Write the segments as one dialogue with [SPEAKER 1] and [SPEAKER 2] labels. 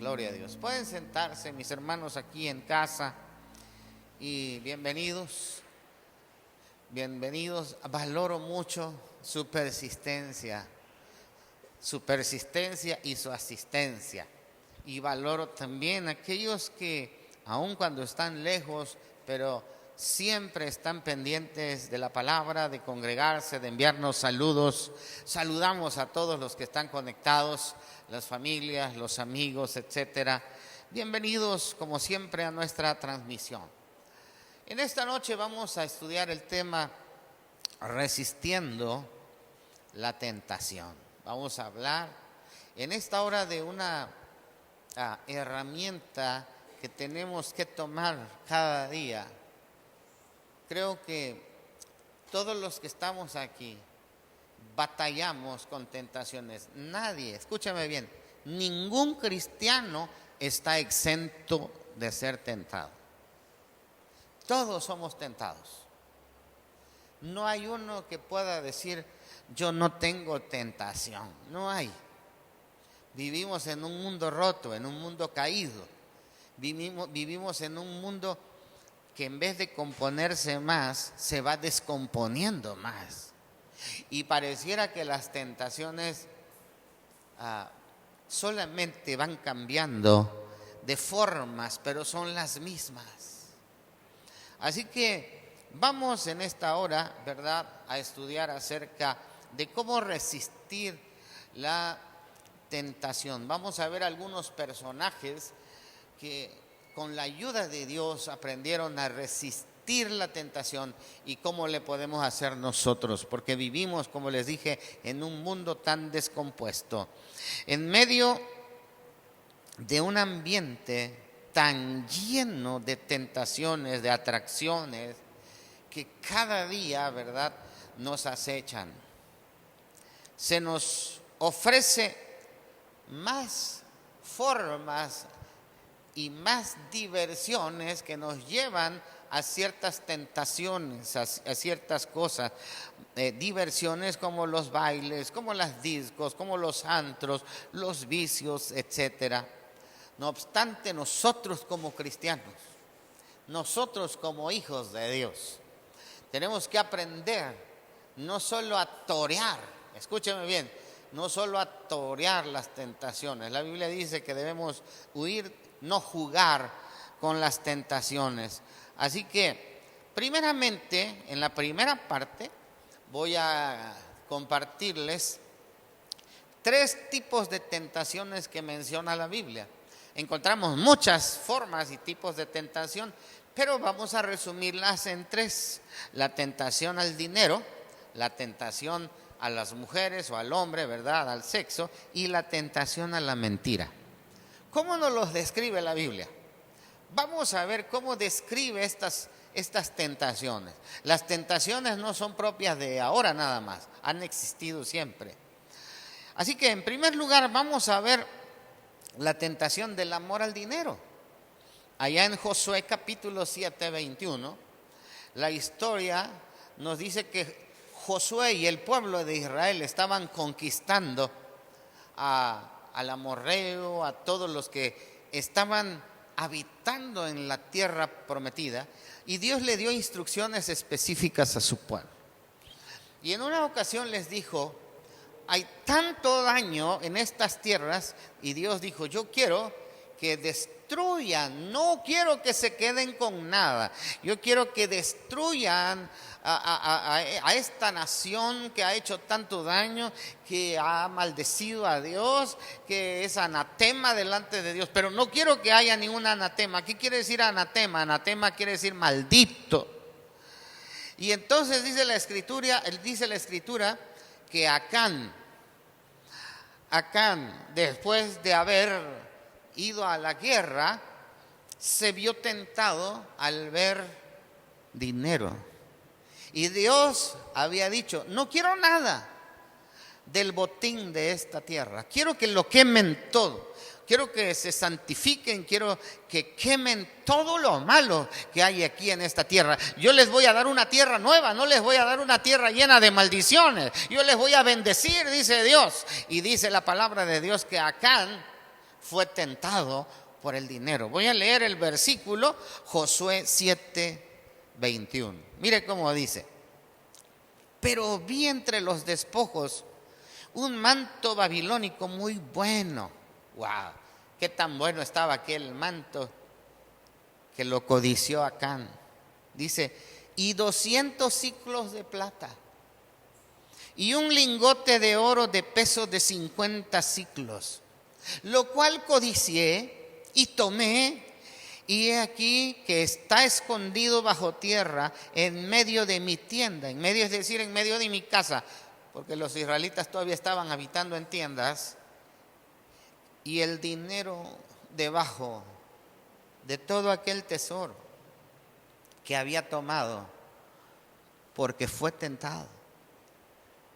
[SPEAKER 1] Gloria a Dios. Pueden sentarse, mis hermanos, aquí en casa. Y bienvenidos. Bienvenidos. Valoro mucho su persistencia y su asistencia. Y valoro también aquellos que, aun cuando están lejos, pero siempre están pendientes de la palabra, de congregarse, de enviarnos saludos. Saludamos a todos los que están conectados, las familias, los amigos, etcétera. Bienvenidos, como siempre, a nuestra transmisión. En esta noche vamos a estudiar el tema resistiendo la tentación. Vamos a hablar en esta hora de una herramienta que tenemos que tomar cada día. Creo que todos los que estamos aquí batallamos con tentaciones. Nadie, escúchame bien, ningún cristiano está exento de ser tentado. Todos somos tentados. No hay uno que pueda decir, yo no tengo tentación. No hay. Vivimos en un mundo roto, en un mundo caído. Vivimos en un mundo que en vez de componerse más, se va descomponiendo más. Y pareciera que las tentaciones solamente van cambiando de formas, pero son las mismas. Así que vamos en esta hora, ¿verdad?, a estudiar acerca de cómo resistir la tentación. Vamos a ver algunos personajes que con la ayuda de Dios aprendieron a resistir la tentación y cómo le podemos hacer nosotros, porque vivimos, como les dije, en un mundo tan descompuesto, en medio de un ambiente tan lleno de tentaciones, de atracciones, que cada día, ¿verdad?, nos acechan. Se nos ofrece más formas y más diversiones que nos llevan a ciertas tentaciones, a ciertas cosas, diversiones como los bailes, como las discos, como los antros, los vicios, etcétera. No obstante, nosotros como cristianos, nosotros como hijos de Dios, tenemos que aprender no solo a torear, escúcheme bien, no solo a torear las tentaciones. La Biblia dice que debemos huir, no jugar con las tentaciones. Así que, primeramente, en la primera parte, voy a compartirles 3 tipos de tentaciones que menciona la Biblia. Encontramos muchas formas y tipos de tentación, pero vamos a resumirlas en 3. La tentación al dinero, la tentación a las mujeres o al hombre, ¿verdad?, al sexo, y la tentación a la mentira. ¿Cómo nos los describe la Biblia? Vamos a ver cómo describe estas tentaciones. Las tentaciones no son propias de ahora nada más, han existido siempre. Así que en primer lugar vamos a ver la tentación del amor al dinero. Allá en Josué capítulo 7, 21, la historia nos dice que Josué y el pueblo de Israel estaban conquistando al amorreo, a todos los que estaban habitando en la tierra prometida, y Dios le dio instrucciones específicas a su pueblo. Y en una ocasión les dijo, hay tanto daño en estas tierras, y Dios dijo, yo quiero que destruyan, no quiero que se queden con nada, yo quiero que destruyan a esta nación que ha hecho tanto daño, que ha maldecido a Dios, que es anatema delante de Dios, pero no quiero que haya ningún anatema. ¿Qué quiere decir anatema? Anatema quiere decir maldito. Y entonces dice la escritura que Acán, después de haber ido a la guerra, se vio tentado al ver dinero. Y Dios había dicho, no quiero nada del botín de esta tierra, quiero que lo quemen todo, quiero que se santifiquen, quiero que quemen todo lo malo que hay aquí en esta tierra. Yo les voy a dar una tierra nueva, no les voy a dar una tierra llena de maldiciones, yo les voy a bendecir, dice Dios. Y dice la palabra de Dios que Acán fue tentado por el dinero. Voy a leer el versículo Josué 7:21. Mire cómo dice: pero vi entre los despojos un manto babilónico muy bueno. ¡Wow! ¡Qué tan bueno estaba aquel manto que lo codició Acán! Dice, y 200 siclos de plata, y un lingote de oro de peso de 50 siclos, lo cual codicié y tomé, y he aquí que está escondido bajo tierra en medio de mi tienda. En medio, es decir, en medio de mi casa, porque los israelitas todavía estaban habitando en tiendas, y el dinero debajo de todo aquel tesoro que había tomado, porque fue tentado.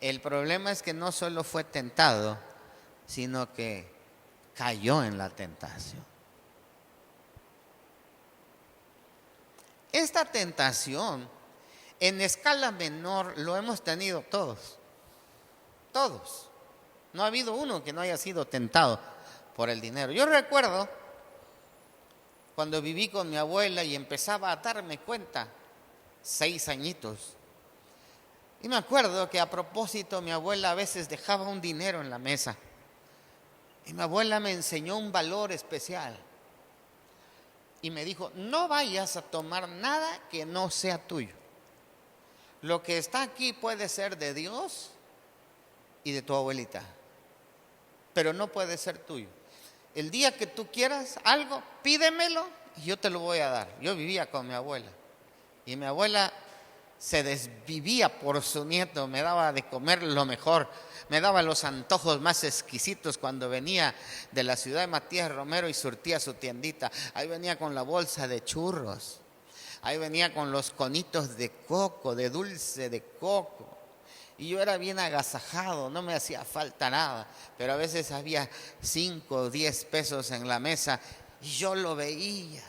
[SPEAKER 1] El problema es que no solo fue tentado, sino que cayó en la tentación. Esta tentación en escala menor lo hemos tenido todos. Todos. No ha habido uno que no haya sido tentado por el dinero. Yo recuerdo cuando viví con mi abuela y empezaba a darme cuenta, 6 añitos. Y me acuerdo que a propósito mi abuela a veces dejaba un dinero en la mesa. Y mi abuela me enseñó un valor especial. Y me dijo, no vayas a tomar nada que no sea tuyo. Lo que está aquí puede ser de Dios y de tu abuelita, pero no puede ser tuyo. El día que tú quieras algo, pídemelo y yo te lo voy a dar. Yo vivía con mi abuela y mi abuela se desvivía por su nieto, me daba de comer lo mejor, me daba los antojos más exquisitos cuando venía de la ciudad de Matías Romero y surtía su tiendita. Ahí venía con la bolsa de churros, ahí venía con los conitos de coco, de dulce de coco. Y yo era bien agasajado, no me hacía falta nada, pero a veces había 5 o 10 pesos en la mesa y yo lo veía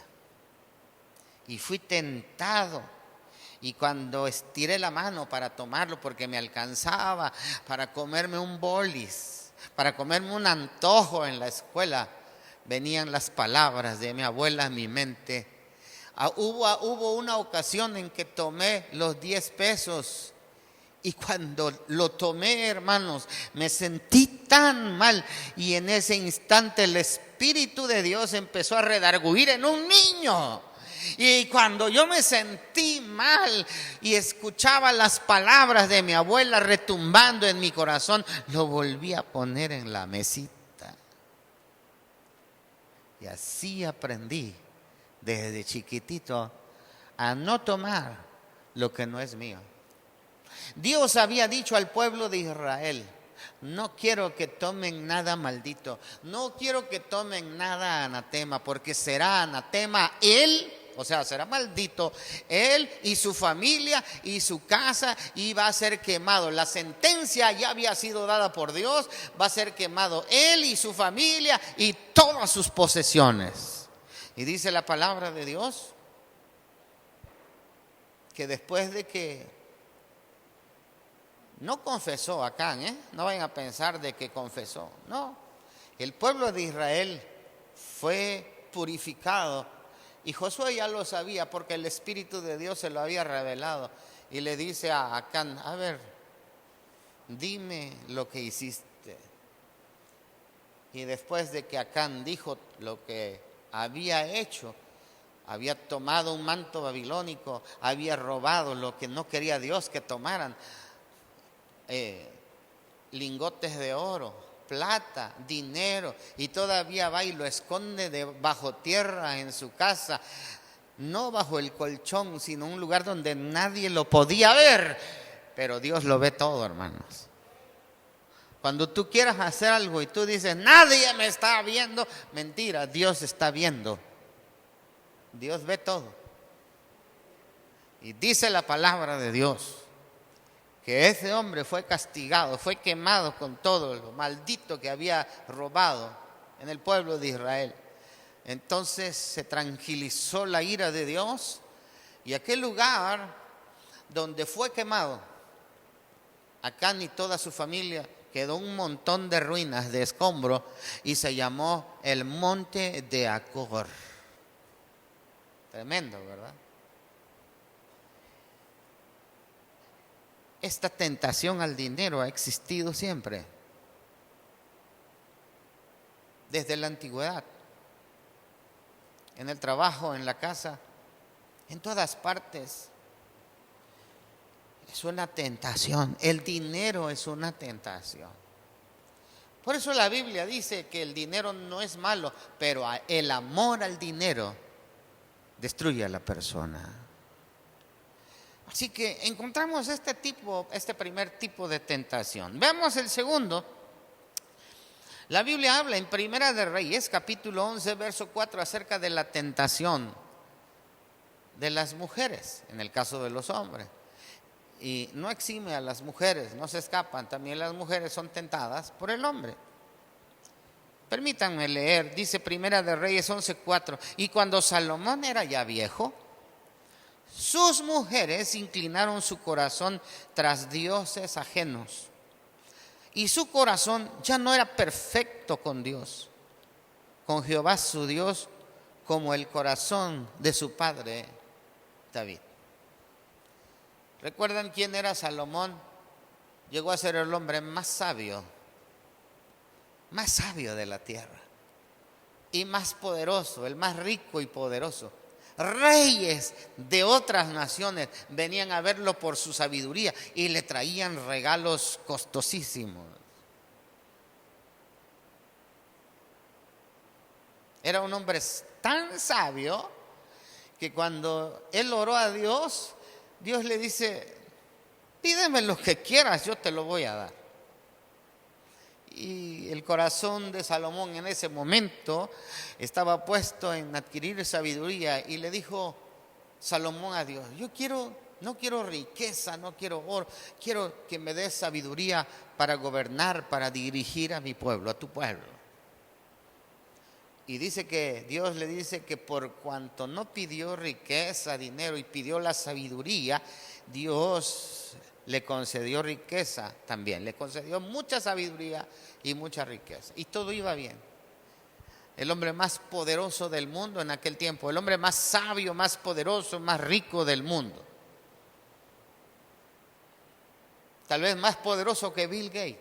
[SPEAKER 1] y fui tentado. Y cuando estiré la mano para tomarlo, porque me alcanzaba para comerme un bolis, para comerme un antojo en la escuela, venían las palabras de mi abuela a mi mente. Hubo una ocasión en que tomé los 10 pesos y cuando lo tomé, hermanos, me sentí tan mal y en ese instante el Espíritu de Dios empezó a redarguir en un niño. Y cuando yo me sentí mal y escuchaba las palabras de mi abuela retumbando en mi corazón, lo volví a poner en la mesita. Y así aprendí desde chiquitito a no tomar lo que no es mío. Dios había dicho al pueblo de Israel, no quiero que tomen nada maldito, no quiero que tomen nada anatema, porque será anatema él. O sea, será maldito él y su familia y su casa y va a ser quemado. La sentencia ya había sido dada por Dios. Va a ser quemado él y su familia y todas sus posesiones. Y dice la palabra de Dios que después de que no confesó Acán, no vayan a pensar de que confesó. No, el pueblo de Israel fue purificado. Y Josué ya lo sabía porque el Espíritu de Dios se lo había revelado. Y le dice a Acán, a ver, dime lo que hiciste. Y después de que Acán dijo lo que había hecho, había tomado un manto babilónico, había robado lo que no quería Dios que tomaran, lingotes de oro, plata, dinero, y todavía va y lo esconde bajo tierra en su casa, no bajo el colchón, sino un lugar donde nadie lo podía ver, pero Dios lo ve todo, hermanos. Cuando tú quieras hacer algo y tú dices, nadie me está viendo, mentira, Dios está viendo. Dios ve todo. Y dice la palabra de Dios que ese hombre fue castigado, fue quemado con todo lo maldito que había robado en el pueblo de Israel. Entonces se tranquilizó la ira de Dios y aquel lugar donde fue quemado, Acán y toda su familia quedó un montón de ruinas, de escombro, y se llamó el Monte de Acor. Tremendo, ¿verdad? Esta tentación al dinero ha existido siempre, desde la antigüedad, en el trabajo, en la casa, en todas partes. Es una tentación, el dinero es una tentación. Por eso la Biblia dice que el dinero no es malo, pero el amor al dinero destruye a la persona. Así que encontramos este primer tipo de tentación. Veamos el segundo. La Biblia habla en Primera de Reyes, capítulo 11, verso 4, acerca de la tentación de las mujeres, en el caso de los hombres. Y no exime a las mujeres, no se escapan, también las mujeres son tentadas por el hombre. Permítanme leer, dice Primera de Reyes 11:4, y cuando Salomón era ya viejo, sus mujeres inclinaron su corazón tras dioses ajenos, y su corazón ya no era perfecto con Dios, con Jehová su Dios, como el corazón de su padre David. ¿Recuerdan quién era Salomón? Llegó a ser el hombre más sabio de la tierra y más poderoso, el más rico y poderoso. Reyes de otras naciones venían a verlo por su sabiduría y le traían regalos costosísimos. Era un hombre tan sabio que cuando él oró a Dios, Dios le dice: pídeme lo que quieras, yo te lo voy a dar. Y el corazón de Salomón en ese momento estaba puesto en adquirir sabiduría, y le dijo Salomón a Dios: no quiero riqueza, no quiero oro, quiero que me des sabiduría para gobernar, para dirigir a mi pueblo, a tu pueblo. Y dice que Dios le dice que por cuanto no pidió riqueza, dinero, y pidió la sabiduría, Dios le concedió riqueza también, le concedió mucha sabiduría y mucha riqueza. Y todo iba bien. El hombre más poderoso del mundo en aquel tiempo, el hombre más sabio, más poderoso, más rico del mundo. Tal vez más poderoso que Bill Gates.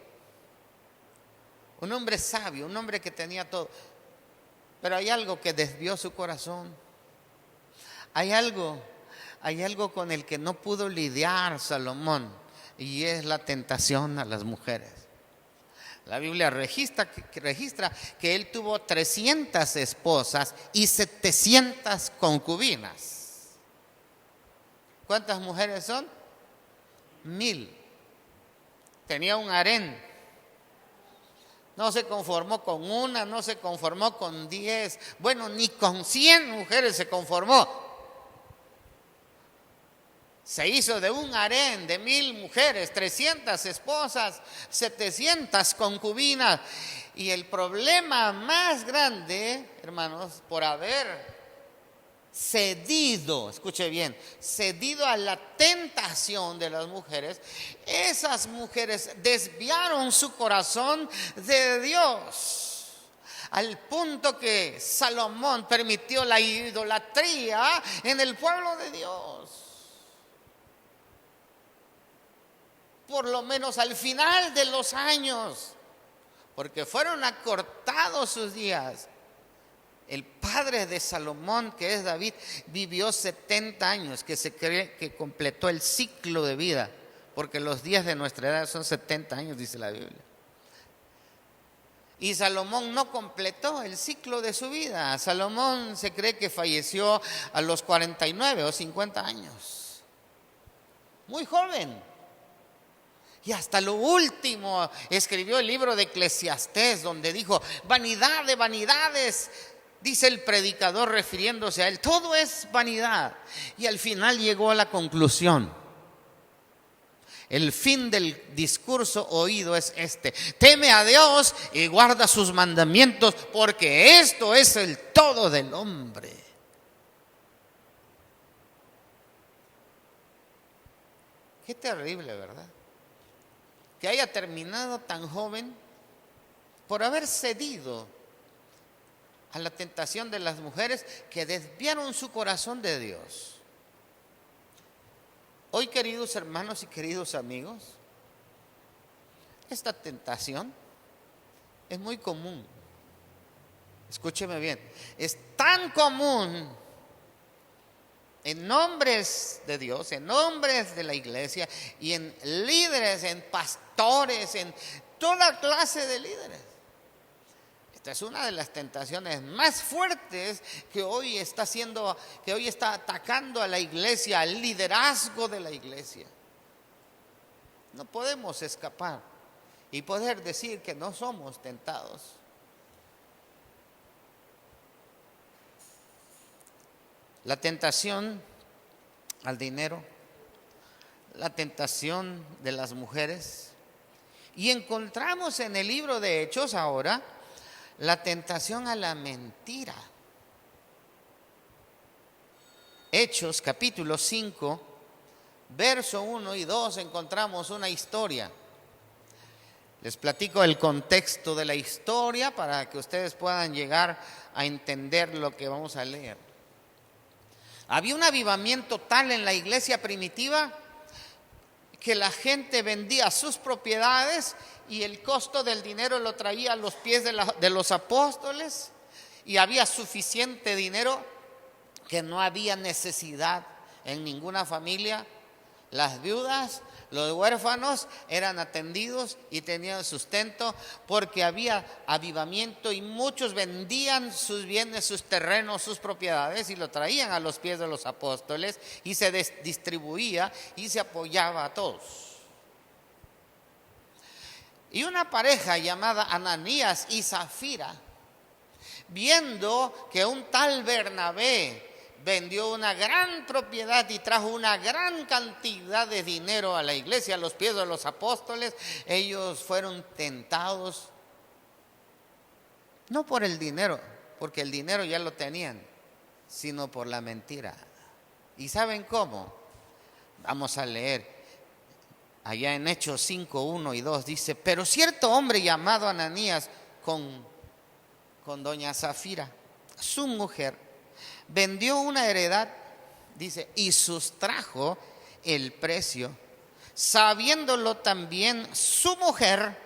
[SPEAKER 1] Un hombre sabio, un hombre que tenía todo. Pero hay algo que desvió su corazón. Hay algo con el que no pudo lidiar Salomón, y es la tentación a las mujeres. La Biblia registra que él tuvo 300 esposas y 700 concubinas. ¿Cuántas mujeres son? 1000. Tenía un harén. No se conformó con una, no se conformó con 10, bueno, ni con 100 mujeres se conformó. Se hizo de un harén de 1000 mujeres, 300 esposas, 700 concubinas. Y el problema más grande, hermanos, por haber cedido, escuche bien, cedido a la tentación de las mujeres, esas mujeres desviaron su corazón de Dios, al punto que Salomón permitió la idolatría en el pueblo de Dios. Por lo menos al final de los años, porque fueron acortados sus días. El padre de Salomón, que es David, vivió 70 años, que se cree que completó el ciclo de vida, porque los días de nuestra edad son 70 años, dice la Biblia. Y Salomón no completó el ciclo de su vida. Salomón se cree que falleció a los 49 o 50 años. Muy joven. Y hasta lo último escribió el libro de Eclesiastés, donde dijo: vanidad de vanidades, dice el predicador refiriéndose a él, todo es vanidad. Y al final llegó a la conclusión. El fin del discurso oído es este: teme a Dios y guarda sus mandamientos, porque esto es el todo del hombre. Qué terrible, ¿verdad? que haya terminado tan joven por haber cedido a la tentación de las mujeres que desviaron su corazón de Dios. Hoy, queridos hermanos y queridos amigos, esta tentación es muy común. Escúcheme bien, es tan común en nombres de Dios, en nombres de la iglesia y en líderes, en pastores, en toda clase de líderes. Esta es una de las tentaciones más fuertes que hoy está atacando a la iglesia, al liderazgo de la iglesia. No podemos escapar y poder decir que no somos tentados. La tentación al dinero, la tentación de las mujeres. Y encontramos en el libro de Hechos ahora la tentación a la mentira. Hechos capítulo 5, verso 1 y 2 encontramos una historia. Les platico el contexto de la historia para que ustedes puedan llegar a entender lo que vamos a leer. Había un avivamiento tal en la iglesia primitiva que la gente vendía sus propiedades y el costo del dinero lo traía a los pies de los apóstoles, y había suficiente dinero que no había necesidad en ninguna familia. Las viudas, los huérfanos eran atendidos y tenían sustento porque había avivamiento, y muchos vendían sus bienes, sus terrenos, sus propiedades y lo traían a los pies de los apóstoles, y se distribuía y se apoyaba a todos. Y una pareja llamada Ananías y Zafira, viendo que un tal Bernabé vendió una gran propiedad y trajo una gran cantidad de dinero a la iglesia, a los pies de los apóstoles, ellos fueron tentados, no por el dinero, porque el dinero ya lo tenían, sino por la mentira. ¿Y saben cómo? Vamos a leer allá en Hechos 5, 1 y 2, dice: pero cierto hombre llamado Ananías con doña Zafira, su mujer, vendió una heredad, dice, y sustrajo el precio, sabiéndolo también su mujer,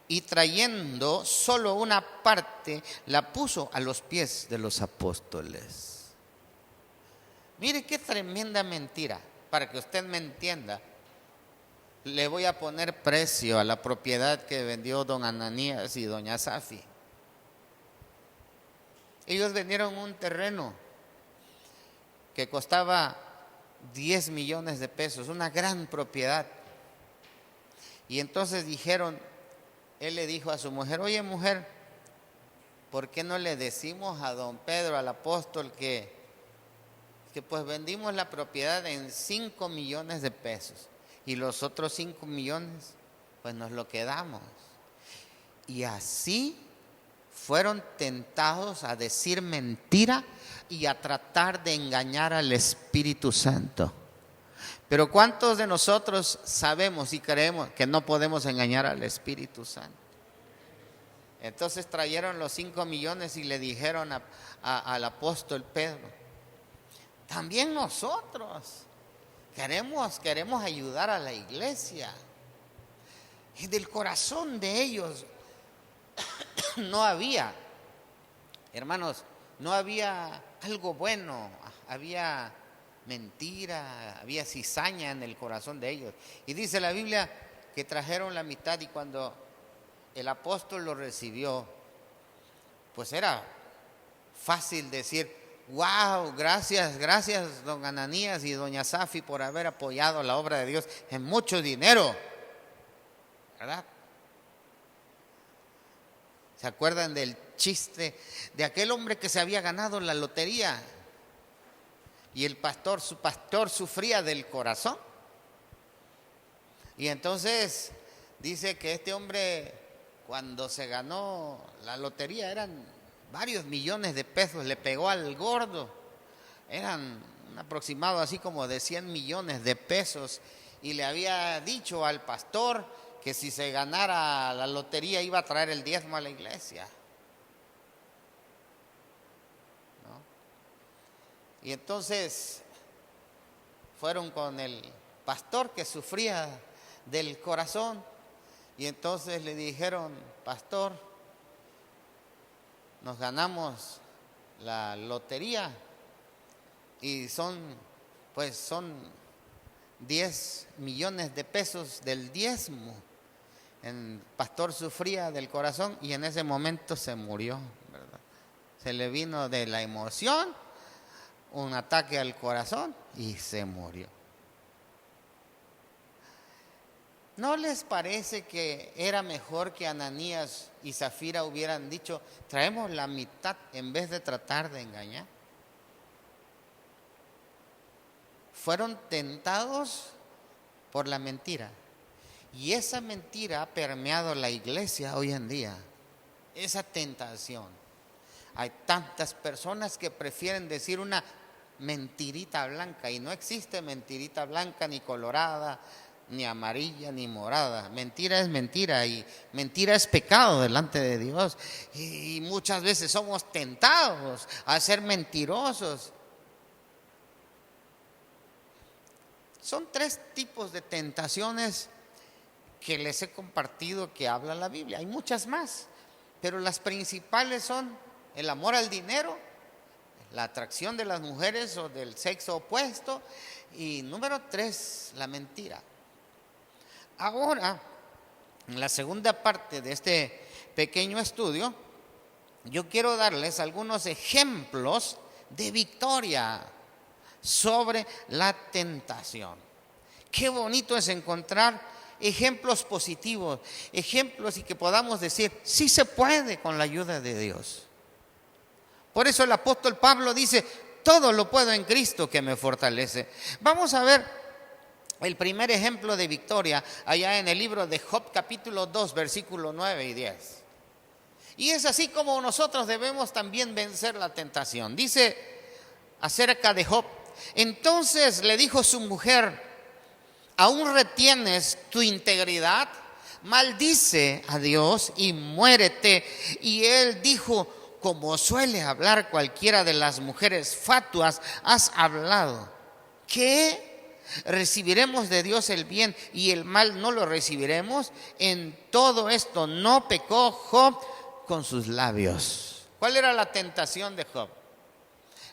[SPEAKER 1] y trayendo solo una parte, la puso a los pies de los apóstoles. Mire qué tremenda mentira. Para que usted me entienda, le voy a poner precio a la propiedad que vendió don Ananías y doña Zafi. Ellos vendieron un terreno que costaba 10 millones de pesos, una gran propiedad. Y entonces dijeron, él le dijo a su mujer: oye, mujer, ¿por qué no le decimos a don Pedro, al apóstol, que pues vendimos la propiedad en 5 millones de pesos y los otros 5 millones pues nos lo quedamos? Y así fueron tentados a decir mentira y a tratar de engañar al Espíritu Santo. Pero ¿cuántos de nosotros sabemos y creemos que no podemos engañar al Espíritu Santo? Entonces trajeron los 5 millones y le dijeron al apóstol Pedro: también nosotros queremos ayudar a la iglesia. Y del corazón de ellos no había, hermanos, no había algo bueno, había mentira, había cizaña en el corazón de ellos. Y dice la Biblia que trajeron la mitad, y cuando el apóstol lo recibió, pues era fácil decir: wow, gracias don Ananías y doña Zafi por haber apoyado la obra de Dios en mucho dinero, ¿verdad? ¿Se acuerdan del chiste de aquel hombre que se había ganado la lotería y su pastor sufría del corazón? Y entonces dice que este hombre, cuando se ganó la lotería, eran varios millones de pesos, le pegó al gordo, eran un aproximado así como de 100 millones de pesos, y le había dicho al pastor que si se ganara la lotería iba a traer el diezmo a la iglesia, ¿no? Y entonces fueron con el pastor que sufría del corazón y entonces le dijeron: pastor, nos ganamos la lotería y son 10 millones de pesos del diezmo. El pastor sufría del corazón y en ese momento se murió, ¿verdad? Se le vino de la emoción un ataque al corazón y se murió. ¿No les parece que era mejor que Ananías y Zafira hubieran dicho: traemos la mitad en vez de tratar de engañar? Fueron tentados por la mentira. Y esa mentira ha permeado la iglesia hoy en día. Esa tentación. Hay tantas personas que prefieren decir una mentirita blanca, y no existe mentirita blanca, ni colorada, ni amarilla, ni morada. Mentira es mentira, y mentira es pecado delante de Dios. Y muchas veces somos tentados a ser mentirosos. Son 3 tipos de tentaciones que les he compartido que habla la Biblia. Hay muchas más, pero las principales son el amor al dinero, la atracción de las mujeres o del sexo opuesto, y número 3, la mentira. Ahora, en la segunda parte de este pequeño estudio, yo quiero darles algunos ejemplos de victoria sobre la tentación. Qué bonito es encontrar ejemplos positivos, ejemplos y que podamos decir: sí se puede con la ayuda de Dios. Por eso el apóstol Pablo dice: todo lo puedo en Cristo que me fortalece. Vamos a ver el primer ejemplo de victoria allá en el libro de Job, capítulo 2, versículos 9 y 10. Y es así como nosotros debemos también vencer la tentación. Dice acerca de Job: entonces le dijo su mujer: ¿aún retienes tu integridad? Maldice a Dios y muérete. Y él dijo: como suele hablar cualquiera de las mujeres fatuas, has hablado. ¿Qué? ¿Recibiremos de Dios el bien y el mal no lo recibiremos? En todo esto no pecó Job con sus labios. ¿Cuál era la tentación de Job?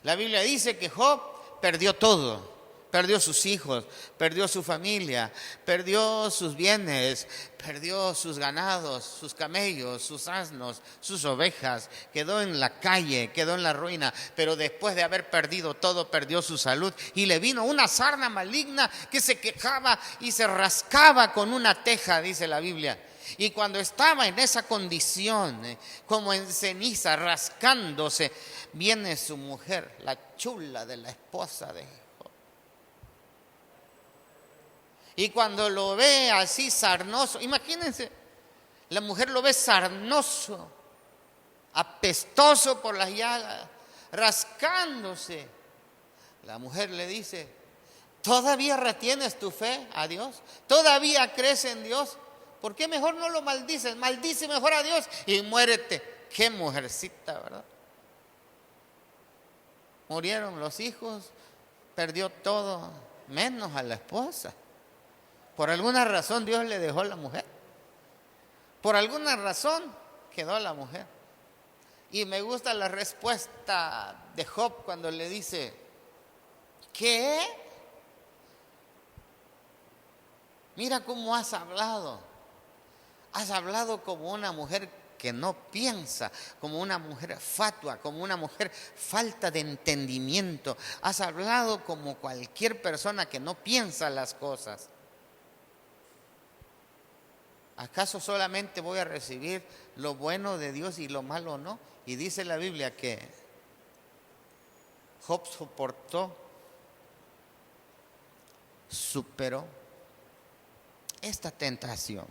[SPEAKER 1] La Biblia dice que Job perdió todo. Perdió sus hijos, perdió su familia, perdió sus bienes, perdió sus ganados, sus camellos, sus asnos, sus ovejas. Quedó en la calle, quedó en la ruina. Pero después de haber perdido todo, perdió su salud. Y le vino una sarna maligna que se quejaba y se rascaba con una teja, dice la Biblia. Y cuando estaba en esa condición, como en ceniza, rascándose, viene su mujer, la chula de la esposa de Job. Y cuando lo ve así sarnoso, imagínense, la mujer lo ve sarnoso, apestoso por las llagas, rascándose. La mujer le dice: ¿todavía retienes tu fe a Dios? ¿Todavía crees en Dios? ¿Por qué mejor no lo maldices? Maldice mejor a Dios y muérete. Qué mujercita, ¿verdad? Murieron los hijos, perdió todo, menos a la esposa. Por alguna razón Dios le dejó a la mujer. Por alguna razón quedó la mujer. Y me gusta la respuesta de Job cuando le dice: ¿qué? Mira cómo has hablado. Has hablado como una mujer que no piensa, como una mujer fatua, como una mujer falta de entendimiento. Has hablado como cualquier persona que no piensa las cosas. ¿Acaso solamente voy a recibir lo bueno de Dios y lo malo no? Y dice la Biblia que Job soportó, superó esta tentación.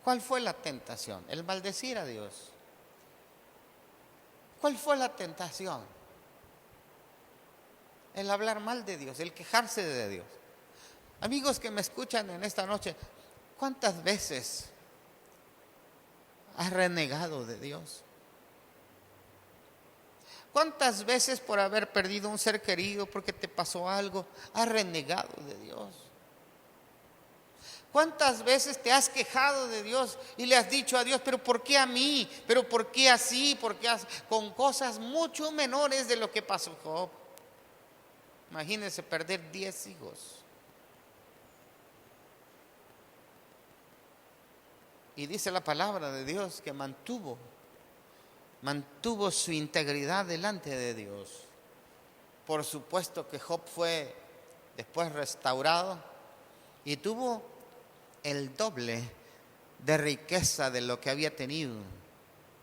[SPEAKER 1] ¿Cuál fue la tentación? El maldecir a Dios. ¿Cuál fue la tentación? El hablar mal de Dios, el quejarse de Dios. Amigos que me escuchan en esta noche, ¿Cuántas veces has renegado de Dios? ¿Cuántas veces por haber perdido un ser querido, porque te pasó algo, has renegado de Dios? ¿Cuántas veces te has quejado de Dios y le has dicho a Dios, pero ¿por qué a mí? ¿Pero por qué así? ¿Por qué con cosas mucho menores de lo que pasó Job? Imagínense perder 10 hijos. Y dice la palabra de Dios que mantuvo su integridad delante de Dios. Por supuesto que Job fue después restaurado y tuvo el doble de riqueza de lo que había tenido.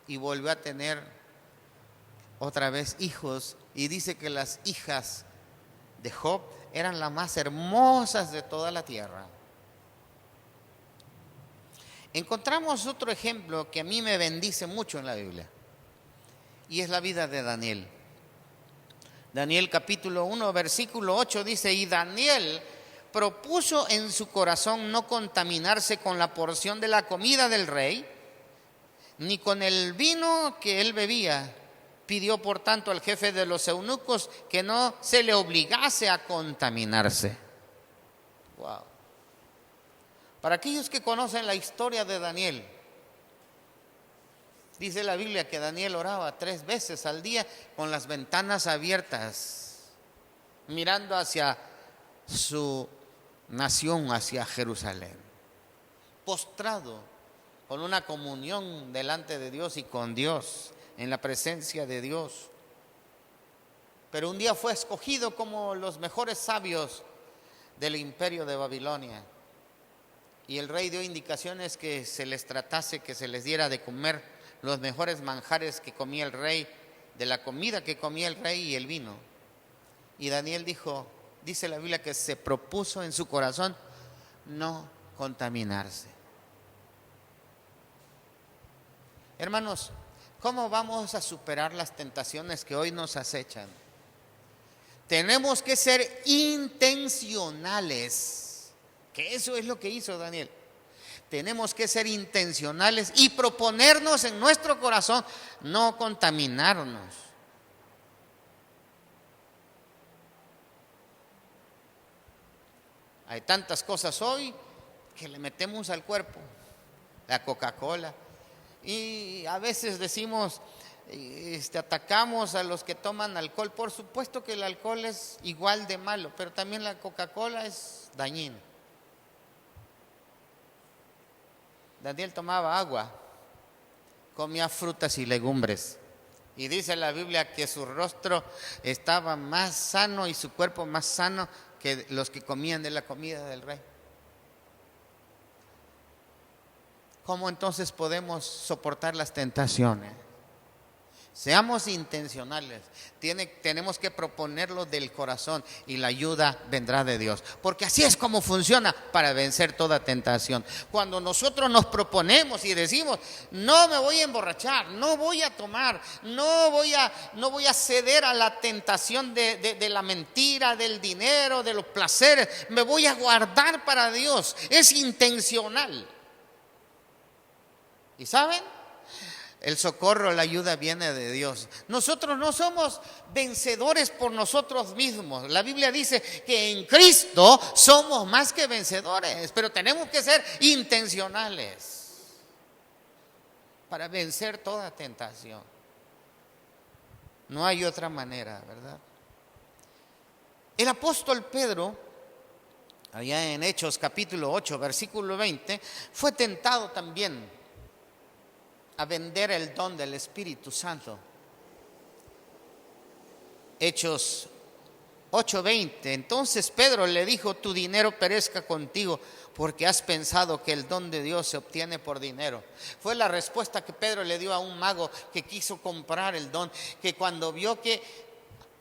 [SPEAKER 1] Y volvió a tener otra vez hijos. Y dice que las hijas de Job eran las más hermosas de toda la tierra. Encontramos otro ejemplo que a mí me bendice mucho en la Biblia, y es la vida de Daniel. Daniel capítulo 1, versículo 8 dice: y Daniel propuso en su corazón no contaminarse con la porción de la comida del rey, ni con el vino que él bebía. Pidió por tanto al jefe de los eunucos que no se le obligase a contaminarse. Wow. Para aquellos que conocen la historia de Daniel, dice la Biblia que Daniel oraba 3 veces al día con las ventanas abiertas, mirando hacia su nación, hacia Jerusalén, postrado, con una comunión delante de Dios y con Dios, en la presencia de Dios. Pero un día fue escogido como los mejores sabios del imperio de Babilonia. Y el rey dio indicaciones que se les tratase, que se les diera de comer los mejores manjares que comía el rey, de la comida que comía el rey y el vino. Y Daniel dijo, dice la Biblia que se propuso en su corazón no contaminarse. Hermanos, ¿cómo vamos a superar las tentaciones que hoy nos acechan? Tenemos que ser intencionales. Que eso es lo que hizo Daniel. Tenemos que ser intencionales y proponernos en nuestro corazón no contaminarnos. Hay tantas cosas hoy que le metemos al cuerpo. La Coca-Cola. Y a veces decimos, atacamos a los que toman alcohol. Por supuesto que el alcohol es igual de malo, pero también la Coca-Cola es dañina. Daniel tomaba agua, comía frutas y legumbres. Y dice la Biblia que su rostro estaba más sano y su cuerpo más sano que los que comían de la comida del rey. ¿Cómo entonces podemos soportar las tentaciones? Seamos intencionales. Tenemos que proponerlo del corazón y la ayuda vendrá de Dios. Porque así es como funciona para vencer toda tentación. Cuando nosotros nos proponemos y decimos, no me voy a emborrachar, no voy a tomar, no voy a ceder a la tentación de la mentira, del dinero, de los placeres, me voy a guardar para Dios. Es intencional. ¿Y saben? El socorro, la ayuda viene de Dios. Nosotros no somos vencedores por nosotros mismos. La Biblia dice que en Cristo somos más que vencedores, pero tenemos que ser intencionales para vencer toda tentación. No hay otra manera, ¿verdad? El apóstol Pedro, allá en Hechos capítulo 8, versículo 20, fue tentado también a vender el don del Espíritu Santo. Hechos 8:20. Entonces Pedro le dijo, tu dinero perezca contigo, porque has pensado que el don de Dios se obtiene por dinero. Fue la respuesta que Pedro le dio a un mago que quiso comprar el don, que cuando vio que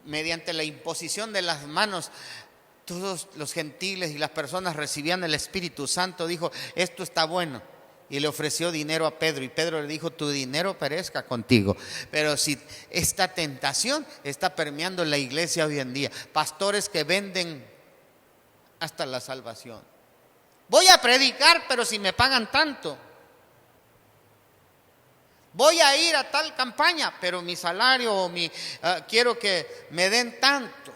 [SPEAKER 1] mediante la imposición de las manos todos los gentiles y las personas recibían el Espíritu Santo, dijo, esto está bueno. Y le ofreció dinero a Pedro, y Pedro le dijo, tu dinero perezca contigo. Pero si esta tentación está permeando la iglesia hoy en día, pastores que venden hasta la salvación. Voy a predicar, pero si me pagan tanto. Voy a ir a tal campaña, pero mi salario o quiero que me den tanto.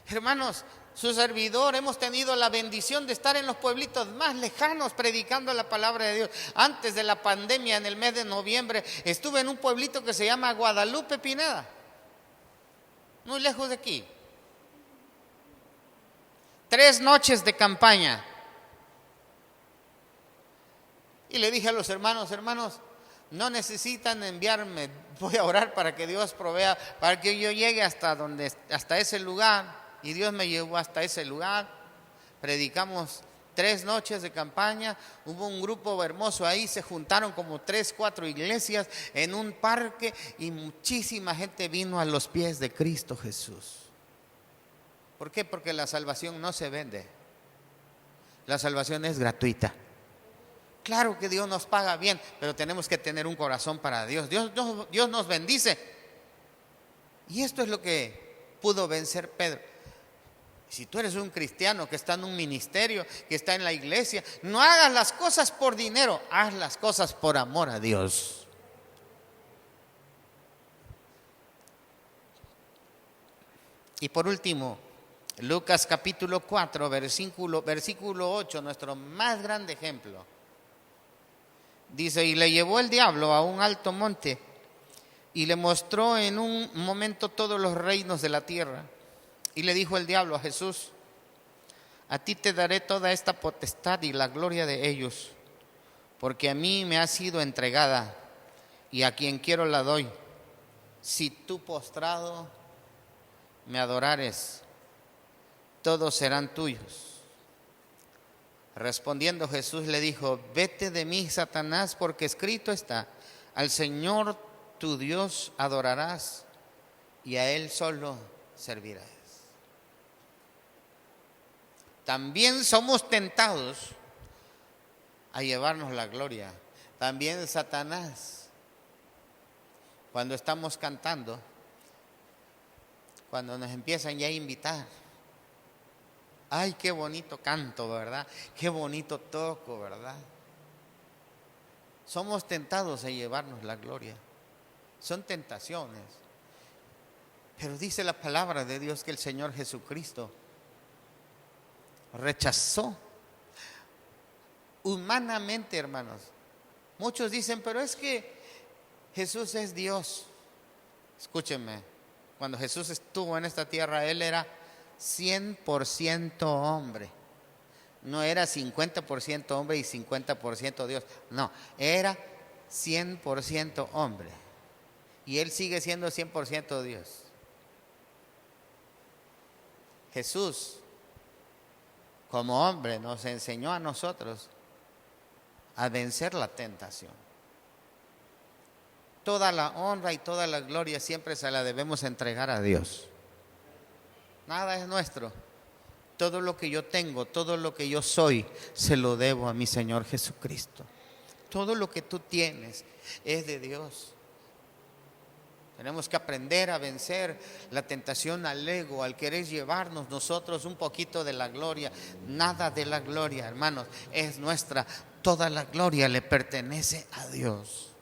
[SPEAKER 1] Hermanos, su servidor, hemos tenido la bendición de estar en los pueblitos más lejanos predicando la palabra de Dios. Antes de la pandemia, en el mes de noviembre, estuve en un pueblito que se llama Guadalupe Pineda, muy lejos de aquí. 3 noches de campaña. Y le dije a los hermanos, no necesitan enviarme, voy a orar para que Dios provea, para que yo llegue hasta ese lugar. Y Dios me llevó hasta ese lugar. Predicamos 3 noches de campaña. Hubo un grupo hermoso ahí, se juntaron como 3, 4 iglesias en un parque y muchísima gente vino a los pies de Cristo Jesús. ¿Por qué? Porque la salvación no se vende. La salvación es gratuita. Claro que Dios nos paga bien, pero tenemos que tener un corazón para Dios. Dios nos bendice. Y esto es lo que pudo vencer Pedro. Si tú eres un cristiano que está en un ministerio, que está en la iglesia, no hagas las cosas por dinero, haz las cosas por amor a Dios. Y por último, Lucas capítulo 4, versículo 8, nuestro más grande ejemplo. Dice, y le llevó el diablo a un alto monte y le mostró en un momento todos los reinos de la tierra. Y le dijo el diablo a Jesús, a ti te daré toda esta potestad y la gloria de ellos, porque a mí me ha sido entregada y a quien quiero la doy. Si tú postrado me adorares, todos serán tuyos. Respondiendo Jesús le dijo, vete de mí, Satanás, porque escrito está, al Señor tu Dios adorarás y a Él solo servirás. También somos tentados a llevarnos la gloria. También Satanás, cuando estamos cantando, cuando nos empiezan ya a invitar, ay, qué bonito canto, ¿verdad? Qué bonito toco, ¿verdad? Somos tentados a llevarnos la gloria. Son tentaciones. Pero dice la palabra de Dios que el Señor Jesucristo rechazó humanamente, hermanos. Muchos dicen, pero es que Jesús es Dios. Escúchenme, cuando Jesús estuvo en esta tierra, Él era 100% hombre. No era 50% hombre y 50% Dios. No, era 100% hombre. Y Él sigue siendo 100% Dios. Jesús, como hombre, nos enseñó a nosotros a vencer la tentación. Toda la honra y toda la gloria siempre se la debemos entregar a Dios. Nada es nuestro. Todo lo que yo tengo, todo lo que yo soy, se lo debo a mi Señor Jesucristo. Todo lo que tú tienes es de Dios. Tenemos que aprender a vencer la tentación al ego, al querer llevarnos nosotros un poquito de la gloria. Nada de la gloria, hermanos, es nuestra. Toda la gloria le pertenece a Dios.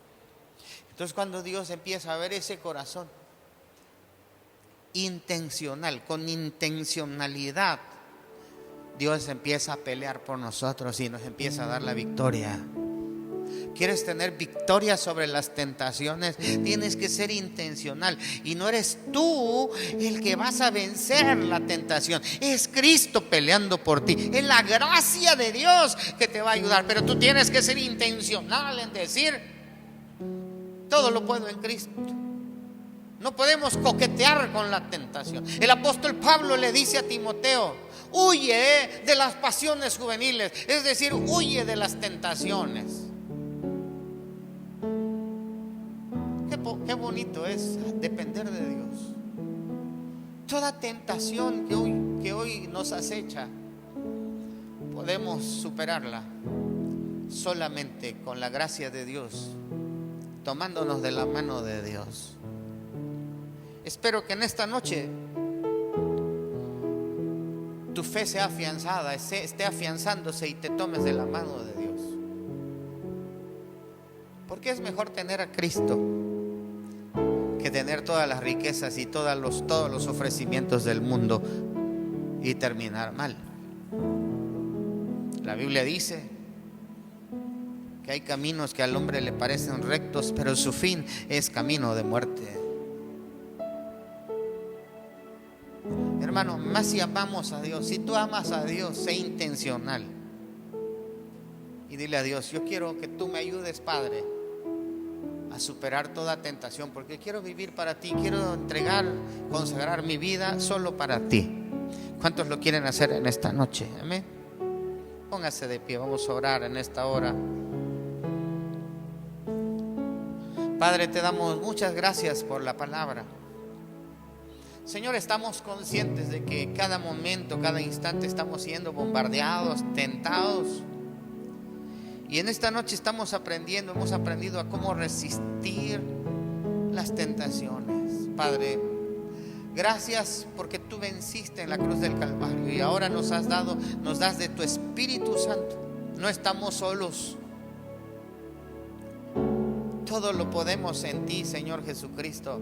[SPEAKER 1] Entonces, cuando Dios empieza a ver ese corazón intencional, con intencionalidad, Dios empieza a pelear por nosotros y nos empieza a dar la victoria. ¿Quieres tener victoria sobre las tentaciones? Tienes que ser intencional. Y no eres tú el que vas a vencer la tentación. Es Cristo peleando por ti. Es la gracia de Dios que te va a ayudar. Pero tú tienes que ser intencional en decir, todo lo puedo en Cristo. No podemos coquetear con la tentación. El apóstol Pablo le dice a Timoteo, huye de las pasiones juveniles. Es decir, huye de las tentaciones. Qué bonito es depender de Dios. Toda tentación que hoy nos acecha, podemos superarla solamente con la gracia de Dios, tomándonos de la mano de Dios. Espero que en esta noche tu fe sea afianzada, esté afianzándose y te tomes de la mano de Dios. Porque es mejor tener a Cristo que tener todas las riquezas y todos los ofrecimientos del mundo y terminar mal. La Biblia dice que hay caminos que al hombre le parecen rectos, pero su fin es camino de muerte. Hermano, más si amamos a Dios, si tú amas a Dios, sé intencional y dile a Dios: yo quiero que tú me ayudes, Padre, a superar toda tentación, porque quiero vivir para ti, quiero consagrar mi vida solo para ti. ¿Cuántos lo quieren hacer en esta noche? Amén. Póngase de pie, vamos a orar en esta hora. Padre, te damos muchas gracias por la palabra. Señor, estamos conscientes de que cada momento, cada instante estamos siendo bombardeados, tentados. Y en esta noche hemos aprendido a cómo resistir las tentaciones. Padre, gracias porque tú venciste en la cruz del Calvario y ahora nos das de tu Espíritu Santo. No estamos solos. Todo lo podemos en ti, Señor Jesucristo.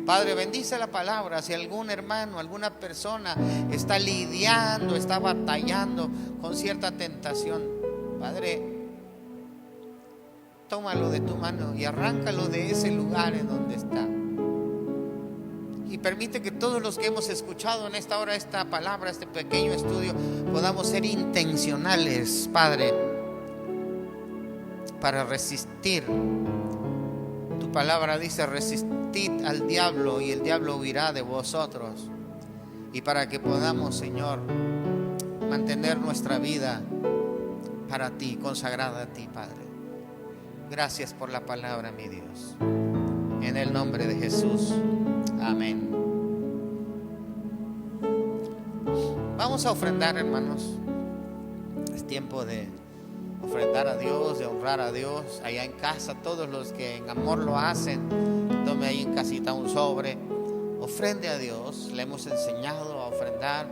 [SPEAKER 1] Padre, bendice la palabra. Si algún hermano, alguna persona está lidiando, está batallando con cierta tentación, Padre, tómalo de tu mano y arráncalo de ese lugar en donde está. Y permite que todos los que hemos escuchado en esta hora esta palabra, este pequeño estudio, podamos ser intencionales, Padre, para resistir. Tu palabra dice: resistid al diablo y el diablo huirá de vosotros. Y para que podamos, Señor, mantener nuestra vida para ti, consagrada a ti, Padre. Gracias por la palabra, mi Dios. En el nombre de Jesús. Amén. Vamos a ofrendar, hermanos. Es tiempo de ofrendar a Dios, de honrar a Dios. Allá en casa, todos los que en amor lo hacen, tome ahí en casita un sobre, ofrende a Dios. Le hemos enseñado a ofrendar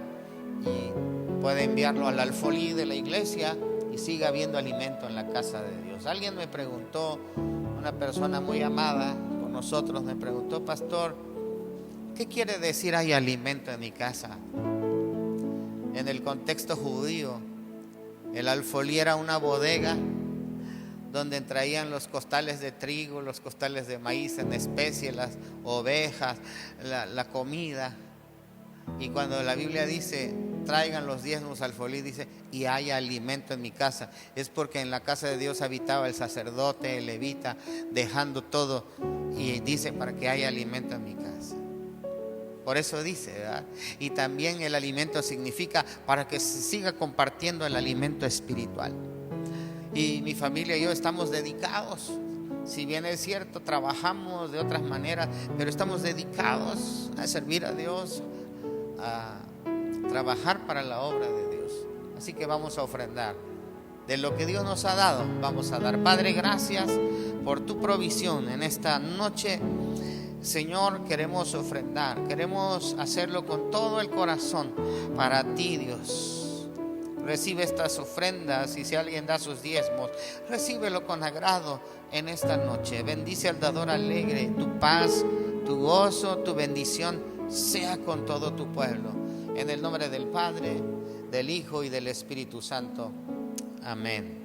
[SPEAKER 1] y puede enviarlo al alfolí de la iglesia y siga habiendo alimento en la casa de Dios. Alguien me preguntó, una persona muy amada por nosotros me preguntó: pastor, ¿qué quiere decir hay alimento en mi casa? En el contexto judío, el alfolí era una bodega donde traían los costales de trigo, los costales de maíz en especie, las ovejas, la comida. Y cuando la Biblia dice: traigan los diezmos al alfolí, dice: y hay alimento en mi casa, es porque en la casa de Dios habitaba el sacerdote, el levita, dejando todo, y dice: para que haya alimento en mi casa. Por eso dice, ¿verdad? Y también el alimento significa para que se siga compartiendo el alimento espiritual. Y mi familia y yo estamos dedicados. Si bien es cierto, trabajamos de otras maneras, pero estamos dedicados a servir a Dios, a trabajar para la obra de Dios. Así que vamos a ofrendar de lo que Dios nos ha dado. Vamos a dar. Padre, gracias por tu provisión en esta noche. Señor, queremos ofrendar, queremos hacerlo con todo el corazón para ti, Dios. Recibe estas ofrendas, y si alguien da sus diezmos, recíbelo con agrado en esta noche. Bendice al dador alegre. Tu paz, tu gozo, tu bendición sea con todo tu pueblo. En el nombre del Padre, del Hijo y del Espíritu Santo. Amén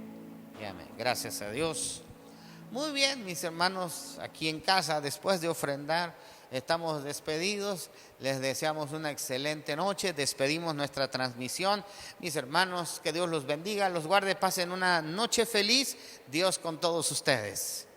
[SPEAKER 1] y amén. Gracias a Dios. Muy bien, mis hermanos, aquí en casa, después de ofrendar, estamos despedidos. Les deseamos una excelente noche. Despedimos nuestra transmisión. Mis hermanos, que Dios los bendiga, los guarde, pasen una noche feliz. Dios con todos ustedes.